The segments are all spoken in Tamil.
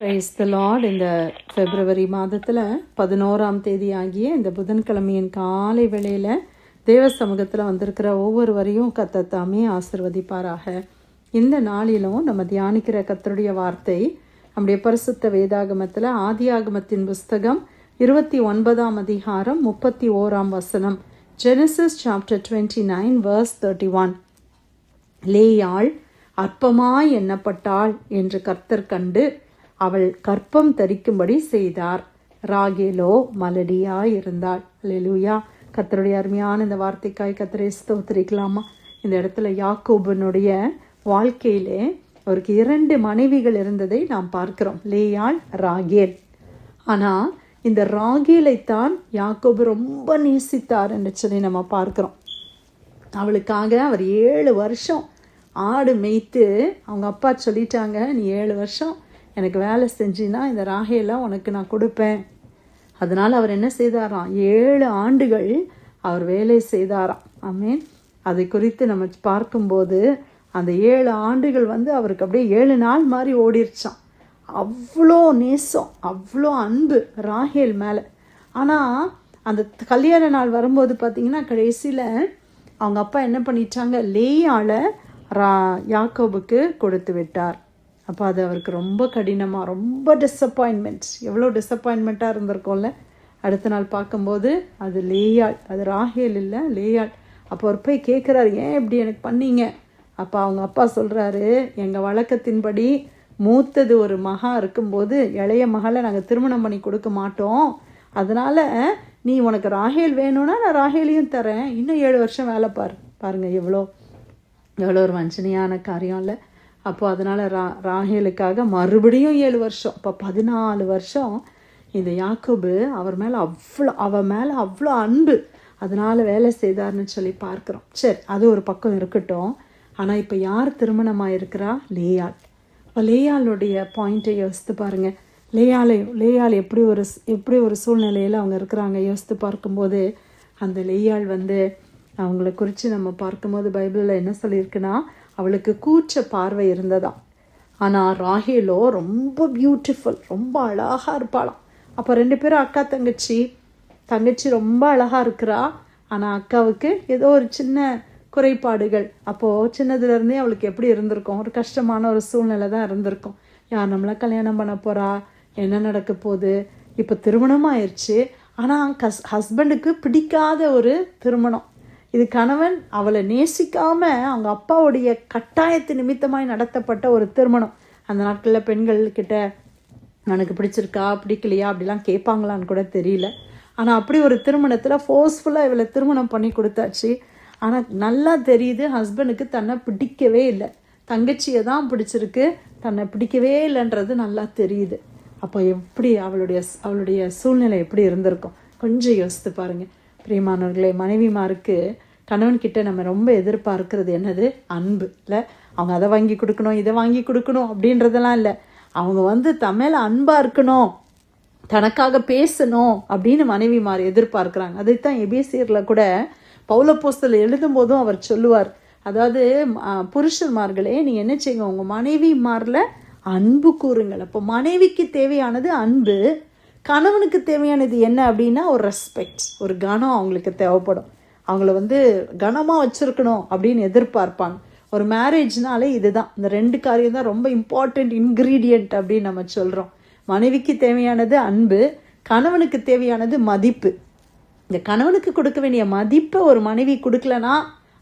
Praise the Lord. இந்த பிப்ரவரி மாதத்தில் 11ஆம் தேதி ஆகிய இந்த புதன்கிழமையின் காலை வேளையில் தேவ சமூகத்தில் வந்திருக்கிற ஒவ்வொருவரையும் கர்த்தர் தாமே ஆசிர்வதிப்பாராக. இந்த நாளிலும் நம்ம தியானிக்கிற கர்த்தருடைய வார்த்தை நம்முடைய பரிசுத்த வேதாகமத்தில் ஆதியாகமத்தின் புஸ்தகம் 29ஆம் அதிகாரம் 31ஆம் வசனம். Genesis chapter 29 verse 31. லேயாள் அற்பமாய் எண்ணப்பட்டாள் என்று கர்த்தர் கண்டு அவள் கற்பம் தரிக்கும்படி செய்தார். ராகேலோ மலடியாய் இருந்தாள். அல்லேலூயா. கர்த்தருடைய அருமையான இந்த வார்த்தைக்காய் கர்த்தரை ஸ்தோத்திரிக்கலாமா? இந்த இடத்துல யாக்கோபனுடைய வாழ்க்கையிலே அவருக்கு 2 மனைவிகள் இருந்ததை நாம் பார்க்கிறோம், லேயாள், ராகேல். ஆனால் இந்த ராகேலைத்தான் யாக்கோபு ரொம்ப நேசித்தார் என்று சொல்லி நம்ம பார்க்கிறோம். அவளுக்காக அவர் 7 வருஷம் ஆடு மேய்த்து அவங்க அப்பா சொல்லிட்டாங்க, நீ 7 வருஷம் எனக்கு வேலை செஞ்சின்னா இந்த ராகேலை உனக்கு நான் கொடுப்பேன். அதனால் அவர் என்ன செய்தாராம்? 7 ஆண்டுகள் அவர் வேலை செய்தாராம். ஆமேன். அதை குறித்து நம்ம பார்க்கும்போது அந்த 7 ஆண்டுகள் அவருக்கு அப்படியே 7 நாள் மாதிரி ஓடிருச்சான். அவ்வளோ நேசம், அவ்வளோ அன்பு ராகேல் மேலே. ஆனால் அந்த கல்யாண நாள் வரும்போது பார்த்திங்கன்னா கடைசியில் அவங்க அப்பா என்ன பண்ணிட்டாங்க, லேயாளை யாக்கோபுக்கு கொடுத்து விட்டார். அப்போ அது அவருக்கு ரொம்ப கடினமாக, ரொம்ப டிஸப்பாயின்மெண்ட், எவ்வளோ டிஸப்பாயின்மெண்ட்டாக இருந்திருக்கோம்ல. அடுத்த நாள் பார்க்கும்போது அது லேயாள், அது ராகேல் இல்லை, லேயாள். அப்போ அவர் போய் கேட்குறாரு, ஏன் இப்படி எனக்கு பண்ணீங்க? அப்போ அவங்க அப்பா சொல்கிறாரு, எங்கள் வழக்கத்தின்படி மூத்தது ஒரு மகா இருக்கும்போது இளைய மகளை நாங்கள் திருமணம் பண்ணி கொடுக்க மாட்டோம். அதனால் நீ உனக்கு ராகேல் வேணும்னா நான் ராகேலையும் தரேன், இன்னும் 7 வருஷம் வேலை பாருங்கள் எவ்வளோ ஒரு வஞ்சனையான காரியம் இல்லை. அப்போது அதனால் ராகேலுக்காக மறுபடியும் 7 வருஷம், இப்போ 14 வருஷம் இந்த யாக்கோபு அவள் மேலே அவ்வளோ அன்பு, அதனால் வேலை செய்தார்னு சொல்லி பார்க்குறோம். சரி, அது ஒரு பக்கம் இருக்கட்டும். ஆனால் இப்போ யார் திருமணமாக இருக்கிறா? லேயாள். இப்போ லேயாளுடைய பாயிண்ட்டை யோசித்து பாருங்கள். லேயாள் எப்படி ஒரு சூழ்நிலையில் அவங்க இருக்கிறாங்க யோசித்து பார்க்கும்போது, அந்த லேயாள் அவங்கள குறித்து நம்ம பார்க்கும்போது பைபிளில் என்ன சொல்லியிருக்குன்னா, அவளுக்கு கூச்ச பார்வை இருந்ததாம். ஆனால் ராகேலோ ரொம்ப பியூட்டிஃபுல், ரொம்ப அழகாக இருப்பாளாம். அப்போ 2 பேரும் அக்கா தங்கச்சி ரொம்ப அழகாக இருக்கிறா. ஆனால் அக்காவுக்கு ஏதோ ஒரு சின்ன குறைபாடுகள். அப்போது சின்னதுலேருந்தே அவளுக்கு எப்படி இருந்திருக்கும், ஒரு கஷ்டமான ஒரு சூழ்நிலை தான் இருந்திருக்கும். யார் நம்மளை கல்யாணம் பண்ண போகிறா, என்ன நடக்க போகுது? இப்போ திருமணம் ஆயிடுச்சு, ஆனால் ஹஸ்பண்டுக்கு பிடிக்காத ஒரு திருமணம். இது கணவன் அவளை நேசிக்காமல் அவங்க அப்பாவுடைய கட்டாயத்து நிமித்தமாய் நடத்தப்பட்ட ஒரு திருமணம். அந்த நாட்களில் பெண்கள்கிட்ட எனக்கு பிடிச்சிருக்கா பிடிக்கலையா அப்படிலாம் கேட்பாங்களான்னு கூட தெரியல. ஆனால் அப்படி ஒரு திருமணத்தில் ஃபோர்ஸ்ஃபுல்லாக இவளை திருமணம் பண்ணி கொடுத்தாச்சு. ஆனால் நல்லா தெரியுது ஹஸ்பண்டுக்கு தன்னை பிடிக்கவே இல்லை, தங்கச்சியை தான் பிடிச்சிருக்கு, தன்னை பிடிக்கவே இல்லைன்றது நல்லா தெரியுது. அப்போ எப்படி அவளுடைய சூழ்நிலை எப்படி இருந்திருக்கும் கொஞ்சம் யோசித்து பாருங்கள். பிரியமானவர்களே, மனைவிமாருக்கு கணவன்கிட்ட நம்ம ரொம்ப எதிர்பார்க்கிறது என்னது? அன்பு இல்லை. அவங்க அதை வாங்கி கொடுக்கணும், இதை வாங்கி கொடுக்கணும் அப்படின்றதெல்லாம் இல்லை. அவங்க தம்மேல அன்பாக இருக்கணும், தனக்காக பேசணும் அப்படின்னு மனைவிமார் எதிர்பார்க்குறாங்க. அதைத்தான் எபேசியரில் கூட பவுலப்போஸ்தலர் எழுதும் போதும் அவர் சொல்லுவார். அதாவது புருஷன்மார்களே, நீங்கள் என்ன செய்யுங்க, உங்கள் மனைவிமாரில் அன்பு கூறுங்கள். அப்போ மனைவிக்கு தேவையானது அன்பு, கணவனுக்கு தேவையானது என்ன அப்படின்னா ஒரு ரெஸ்பெக்ட், ஒரு கனம் அவங்களுக்கு தேவைப்படும். அவங்கள கனமாக வச்சுருக்கணும் அப்படின்னு எதிர்பார்ப்பாங்க. ஒரு மேரேஜ்னாலே இதுதான், இந்த 2 காரியம் தான் ரொம்ப இம்பார்ட்டண்ட் இன்க்ரீடியண்ட் அப்படின்னு நம்ம சொல்கிறோம். மனைவிக்கு தேவையானது அன்பு, கணவனுக்கு தேவையானது மதிப்பு. இந்த கணவனுக்கு கொடுக்க வேண்டிய மதிப்பை ஒரு மனைவி கொடுக்கலனா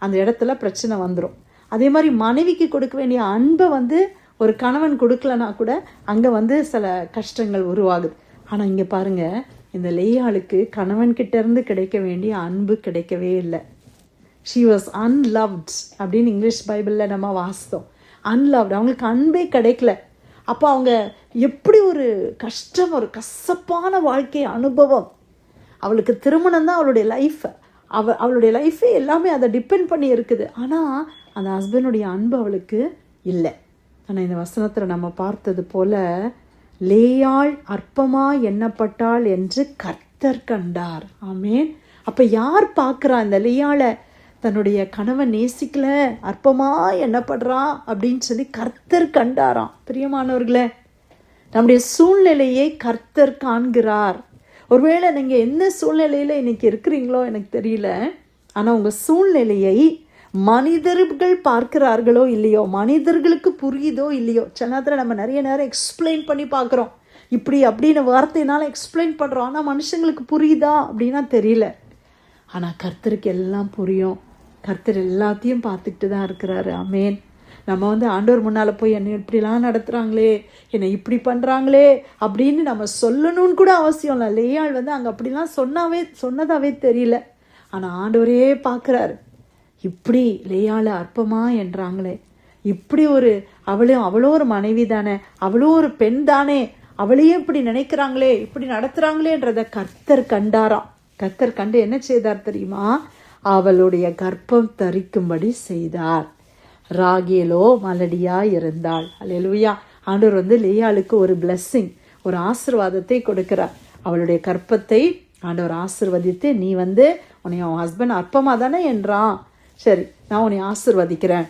அந்த இடத்துல பிரச்சனை வந்துடும். அதே மாதிரி மனைவிக்கு கொடுக்க வேண்டிய அன்பை ஒரு கணவன் கொடுக்கலனா கூட அங்கே சில கஷ்டங்கள் உருவாகுது. ஆனால் இங்கே பாருங்கள், இந்த லேயாளுக்கு கணவன்கிட்ட இருந்து கிடைக்க வேண்டிய அன்பு கிடைக்கவே இல்லை. ஷீ வாஸ் அன்லவ்ட் அப்படின்னு இங்கிலீஷ் பைபிளில் நம்ம வாசித்தோம். அன்லவ்ட், அவங்களுக்கு அன்பே கிடைக்கல. அப்போ அவங்க எப்படி ஒரு கஷ்டம், ஒரு கசப்பான வாழ்க்கை அனுபவம். அவளுக்கு திருமணம் தான் அவளுடைய லைஃப், அவளுடைய லைஃபே எல்லாமே அதை டிபெண்ட் பண்ணி இருக்குது. ஆனால் அந்த ஹஸ்பண்டுடைய அன்பு அவளுக்கு இல்லை. ஆனால் இந்த வசனத்தில் நம்ம பார்த்தது போல் லேயாள் அற்பமாய் எண்ணப்பட்டாள் என்று கர்த்தர் கண்டார். ஆமேன். அப்போ யார் பார்க்குறா இந்த லேயாளை? தன்னுடைய கணவன் நேசிக்கல, அற்பமாய் எண்ணப்படுறா அப்படின்னு சொல்லி கர்த்தர் கண்டாராம். பிரியமானவர்களே, நம்முடைய சூழ்நிலையை கர்த்தர் காண்கிறார். ஒருவேளை நீங்கள் என்ன சூழ்நிலையில் இன்னைக்கு இருக்கிறீங்களோ எனக்கு தெரியல, ஆனால் உங்கள் சூழ்நிலையை மனிதர்கள் பார்க்கிறார்களோ இல்லையோ, மனிதர்களுக்கு புரியுதோ இல்லையோ, சில நேரத்தில் நம்ம நிறைய நேரம் எக்ஸ்பிளைன் பண்ணி பார்க்குறோம், இப்படி அப்படின்னு வார்த்தையினால எக்ஸ்பிளைன் பண்ணுறோம், ஆனால் மனுஷங்களுக்கு புரியுதா அப்படின்னா தெரியல. ஆனால் கர்த்தருக்கு எல்லாம் புரியும். கர்த்தர் எல்லாத்தையும் பார்த்துக்கிட்டு தான் இருக்கிறாரு. ஆமேன். நம்ம ஆண்டவர் முன்னால் போய் என்னை இப்படிலாம் நடத்துகிறாங்களே, என்னை இப்படி பண்ணுறாங்களே அப்படின்னு நம்ம சொல்லணும்னு கூட அவசியம் இல்லை. லேயாள் அங்கே அப்படிலாம் சொன்னதாவே தெரியல. ஆனால் ஆண்டவரே பார்க்குறாரு. இப்படி லேயாளை அற்பமா என்றாங்களே, இப்படி அவளோ ஒரு மனைவி தானே, அவளோ ஒரு பெண் தானே, அவளையே இப்படி நினைக்கிறாங்களே, இப்படி நடத்துகிறாங்களேன்றத கர்த்தர் கண்டாராம். கர்த்தர் கண்டு என்ன செய்தார் தெரியுமா? அவளுடைய கர்ப்பம் தரிக்கும்படி செய்தார். ராகேலோ மலடியா இருந்தாள். அல்லேலூயா. ஆண்டவர் லேயாளுக்கு ஒரு பிளெஸ்ஸிங், ஒரு ஆசீர்வாதத்தை கொடுக்கிறார். அவளுடைய கற்பத்தை ஆண்டவர் ஆசீர்வதித்து, நீ உன்னை உன் ஹஸ்பண்ட் அற்பமாக தானே என்றான், சரி நான் உன்னை ஆசீர்வதிக்கிறேன்,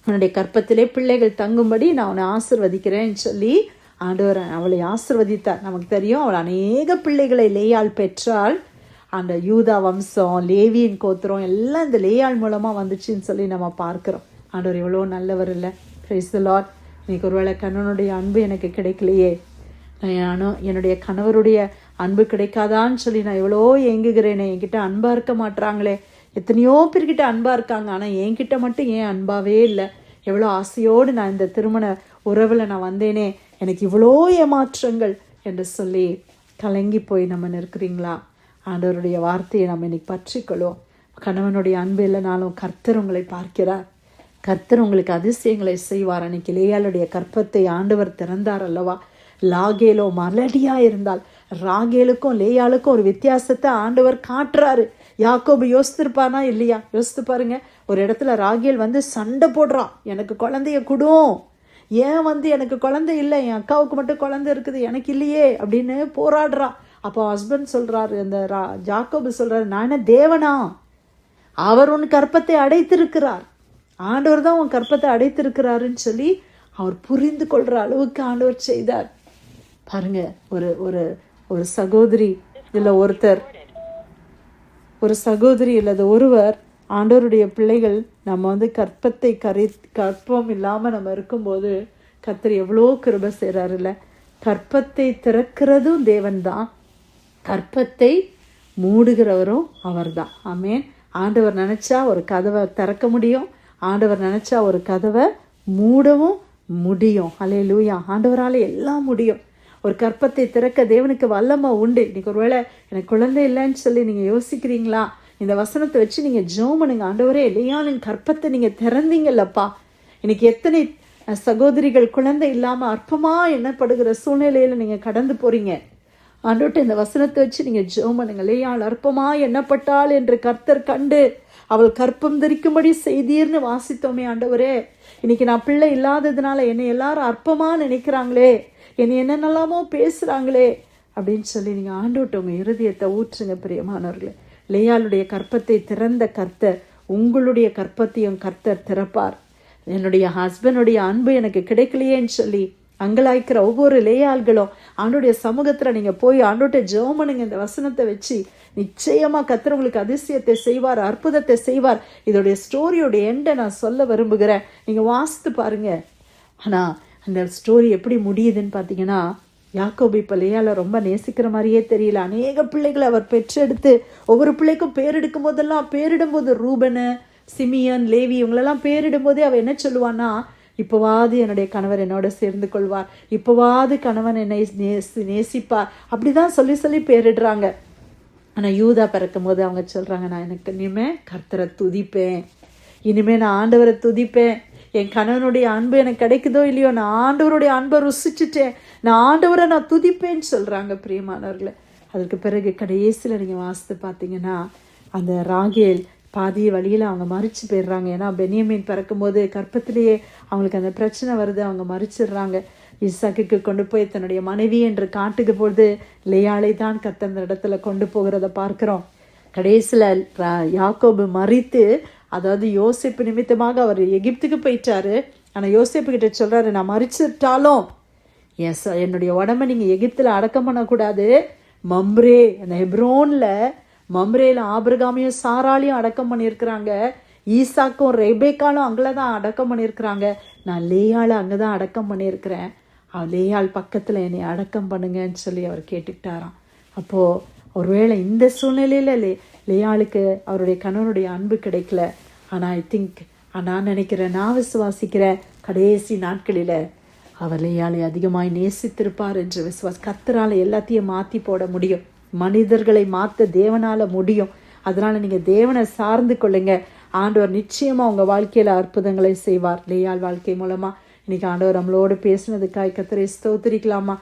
உன்னுடைய கற்பத்திலே பிள்ளைகள் தங்கும்படி நான் உன்னை ஆசீர்வதிக்கிறேன்னு சொல்லி ஆண்டவர் அவளை ஆசீர்வதித்தார். நமக்கு தெரியும், அவள் அநேக பிள்ளைகளை லேயாள் பெற்றாள். அந்த யூதா வம்சம், லேவியின் கோத்திரம் எல்லாம் இந்த லேயாள் மூலமாக வந்துச்சுன்னு சொல்லி நம்ம பார்க்குறோம். ஆண்டவர் எவ்வளோ நல்லவர் இல்லை. Praise the Lord. இன்னைக்கு ஒருவேளை கணவனுடைய அன்பு எனக்கு கிடைக்கலையே, நானும் என்னுடைய கணவருடைய அன்பு கிடைக்காதான்னு சொல்லி நான் எவ்வளோ ஏங்குகிறேனே, என்கிட்ட அன்பாக இருக்க மாட்டுறாங்களே, எத்தனையோ பேர்கிட்ட அன்பாக இருக்காங்க, ஆனால் என்கிட்ட மட்டும் ஏன் அன்பாகவே இல்லை, எவ்வளோ ஆசையோடு நான் இந்த திருமண உறவில் நான் வந்தேனே, எனக்கு இவ்வளோ ஏமாற்றங்கள் என்று சொல்லி கலங்கி போய் நம்ம நிற்கிறீங்களா? ஆண்டவருடைய வார்த்தையை நம்ம இன்னைக்கு பற்றிக்கொள்வோம். கணவனுடைய அன்பு இல்லைனாலும் கர்த்தர் உங்களை பார்க்கிறார். கர்த்தர் உங்களுக்கு அதிசயங்களை செய்வார். அன்னைக்கு லேயாளுடைய கற்பத்தை ஆண்டவர் திறந்தார் அல்லவா? லாகேலோ மலடியா இருந்தால், ராகேலுக்கும் லேயாளுக்கும் ஒரு வித்தியாசத்தை ஆண்டவர் காட்டுறாரு. யாக்கோபு யோசித்திருப்பானா இல்லையா? யோசித்து பாருங்க. ஒரு இடத்துல ராகேல் சண்டை போடுறான், எனக்கு குழந்தைய கொடும், ஏன் எனக்கு குழந்தை இல்லை, என் அக்காவுக்கு மட்டும் குழந்தை இருக்குது, எனக்கு இல்லையே அப்படின்னு போராடுறான். அப்போ ஹஸ்பண்ட் சொல்றாரு, அந்த யாக்கோபு சொல்றாரு, நான் என்ன தேவனா? அவர் உன் கற்பத்தை அடைத்திருக்கிறார், ஆண்டவர் தான் உன் கற்பத்தை அடைத்திருக்கிறாருன்னு சொல்லி அவர் புரிந்து கொள்ற அளவுக்கு ஆண்டவர் செய்தார். பாருங்க, ஒரு சகோதரி இல்லை ஒருத்தர், ஒரு சகோதரி இல்லது ஒருவர், ஆண்டவருடைய பிள்ளைகள் நம்ம கற்பம் இல்லாமல் நம்ம இருக்கும்போது கர்த்தர் எவ்வளோ கிருபை செய்கிறாரு இல்லை? கற்பத்தை திறக்கிறதும் தேவன் தான், கற்பத்தை மூடுகிறவரும் அவர் தான். ஆமேன். ஆண்டவர் நினச்சா ஒரு கதவை திறக்க முடியும், ஆண்டவர் நினச்சா ஒரு கதவை மூடவும் முடியும். அல்லேலூயா. ஆண்டவரால் எல்லாம் முடியும். ஒரு கற்பத்தை திறக்க தேவனுக்கு வல்லமை உண்டு. இன்னைக்கு ஒருவேளை எனக்கு குழந்தை இல்லைன்னு சொல்லி நீங்கள் யோசிக்கிறீங்களா? இந்த வசனத்தை வச்சு நீங்கள் ஜெபம் பண்ணுங்க. ஆண்டவரே, லேயாளின் கற்பத்தை நீங்கள் திறந்தீங்கல்லப்பா. இன்னைக்கு எத்தனை சகோதரிகள் குழந்தை இல்லாமல் அற்பமாக எண்ணப்படுகிற சூழ்நிலையில் நீங்கள் கடந்து போகிறீங்க. ஆண்டவர்கிட்ட இந்த வசனத்தை வச்சு நீங்கள் ஜெபம் பண்ணுங்க. லேயாள் அற்பமாக எண்ணப்பட்டாள் என்று கர்த்தர் கண்டு அவள் கற்பம் தரிக்கும்படி செய்தீர்னு வாசித்தோமே. ஆண்டவரே, இன்னைக்கு நான் பிள்ளை இல்லாததுனால என்னை எல்லாரும் அற்பமாக நினைக்கிறாங்களே, என்னை என்னென்னலாமோ பேசுகிறாங்களே அப்படின்னு சொல்லி நீங்கள் ஆண்டவர்கிட்ட உங்கள் இருதயத்தை ஊற்றுங்க. பிரியமானவர்களே, லேயாளுடைய கற்பத்தை திறந்த கர்த்தர் உங்களுடைய கற்பத்தையும் கர்த்தர் திறப்பார். என்னுடைய ஹஸ்பண்டுடைய அன்பு எனக்கு கிடைக்கலையேன்னு சொல்லி அங்கலாய்க்கிற ஒவ்வொரு லேயாள்களும் ஆண்டோடைய சமூகத்தில் நீங்கள் போய் ஆண்டோட்ட ஜெபம் பண்ணுங்க. இந்த வசனத்தை வச்சு நிச்சயமாக கர்த்தர் உங்களுக்கு அதிசயத்தை செய்வார், அற்புதத்தை செய்வார். இதோடைய ஸ்டோரியோடைய எண்டை நான் சொல்ல விரும்புகிறேன், நீங்கள் வாசித்து பாருங்க. ஆனால் அந்த ஸ்டோரி எப்படி முடியுதுன்னு பார்த்தீங்கன்னா, யாக்கோபு இப்போ லேயாளை ரொம்ப நேசிக்கிற மாதிரியே தெரியல. அநேக பிள்ளைகளை அவர் பெற்றெடுத்து ஒவ்வொரு பிள்ளைக்கும் பேரெடுக்கும் போதெல்லாம், பேரிடும்போது ரூபனு, சிமியன், லேவி இவங்களெல்லாம் பேரிடும்போதே அவள் என்ன சொல்லுவான்னா, இப்போவாது என்னுடைய கணவர் என்னோட சேர்ந்து கொள்வார், இப்போவாது கணவன் என்னை நேசிப்பார், அப்படிதான் சொல்லி சொல்லி பேரிடுறாங்க. ஆனால் யூதா பிறக்கும் போது அவங்க சொல்கிறாங்க, நான் எனக்கு இனிமேல் கர்த்தரை துதிப்பேன், இனிமேல் நான் ஆண்டவரை துதிப்பேன், என் கணவனுடைய அன்பு எனக்கு கிடைக்குதோ இல்லையோ, நான் ஆண்டவருடைய அன்பை ருசிச்சுட்டேன், நான் ஆண்டவரை நான் துதிப்பேன்னு சொல்கிறாங்க. பிரியமானவர்களை, அதற்கு பிறகு கடைசியில் நீங்கள் வாசித்து பார்த்தீங்கன்னா, அந்த ராகேல் பாதி வழியில் அவங்க மறித்து போயிடுறாங்க. ஏன்னா பென்யமீன் பிறக்கும்போது கற்பத்திலேயே அவங்களுக்கு அந்த பிரச்சனை வருது, அவங்க மறிச்சிடுறாங்க. ஈசாக்குக்கு கொண்டு போய் தன்னுடைய மனைவி என்று காட்டுக்கு போது லேயாளை தான் கர்த்தர் அந்த இடத்துல கொண்டு போகிறத பார்க்குறோம். கடைசியில் யாக்கோபு மறித்து, அதாவது யோசேப்பு நிமித்தமாக அவர் எகிப்துக்கு போயிட்டாரு. ஆனால் யோசேப்பு கிட்ட சொல்கிறாரு, நான் மறிச்சிட்டாலும் என்னுடைய உடம்பை நீங்கள் எகிப்தில் அடக்கம் பண்ணக்கூடாது, மம்ரே, அந்த ஹெப்ரோன்ல மம்ரேல ஆபிரகாமையும் சாராலையும் அடக்கம் பண்ணியிருக்கிறாங்க, ஈசாக்கும் ரெபேக்காலும் அங்கே தான் அடக்கம் பண்ணியிருக்கிறாங்க, நான் லேயாளை அங்கே தான் அடக்கம் பண்ணியிருக்கிறேன், லேயாள் பக்கத்தில் என்னை அடக்கம் பண்ணுங்கன்னு சொல்லி அவர் கேட்டுக்கிட்டாராம். அப்போது ஒருவேளை இந்த சூழ்நிலையில் லேயாளுக்கு அவருடைய கணவனுடைய அன்பு கிடைக்கல. ஆனால் ஐ திங்க் நான் நினைக்கிறேன், நான் விசுவாசிக்கிறேன், கடைசி நாட்களில் அவர் லேயாளை அதிகமாய் நேசித்திருப்பார் என்று கர்த்தரால் எல்லாத்தையும் மாற்றி போட முடியும், மனிதர்களை மாற்ற தேவனால் முடியும். அதனால் நீங்கள் தேவனை சார்ந்து கொள்ளுங்க. ஆண்டவர் நிச்சயமாக உங்கள் வாழ்க்கையில் அற்புதங்களை செய்வார். லேயாள் வாழ்க்கை மூலமாக இன்னைக்கு ஆண்டவர் நம்மளோடு பேசினதுக்காய் கர்த்தரை ஸ்தோத்திரிக்கலாமா?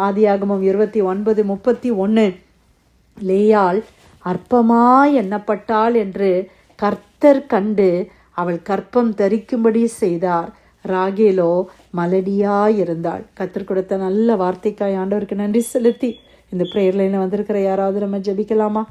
ஆதியாகமம் 29:31, லேயாள் அற்பமாய் எண்ணப்பட்டாள் என்று கர்த்தர் கண்டு அவள் கற்பம் தரிக்கும்படி செய்தார், ராகேலோ மலடியாயிருந்தாள். கர்த்தர் கொடுத்த நல்ல வார்த்தைக்காய் ஆண்டவருக்கு நன்றி செலுத்தி இந்த பிரேயர் லைனில் வந்திருக்கிற யாராவது நம்ம ஜெபிக்கலாமா?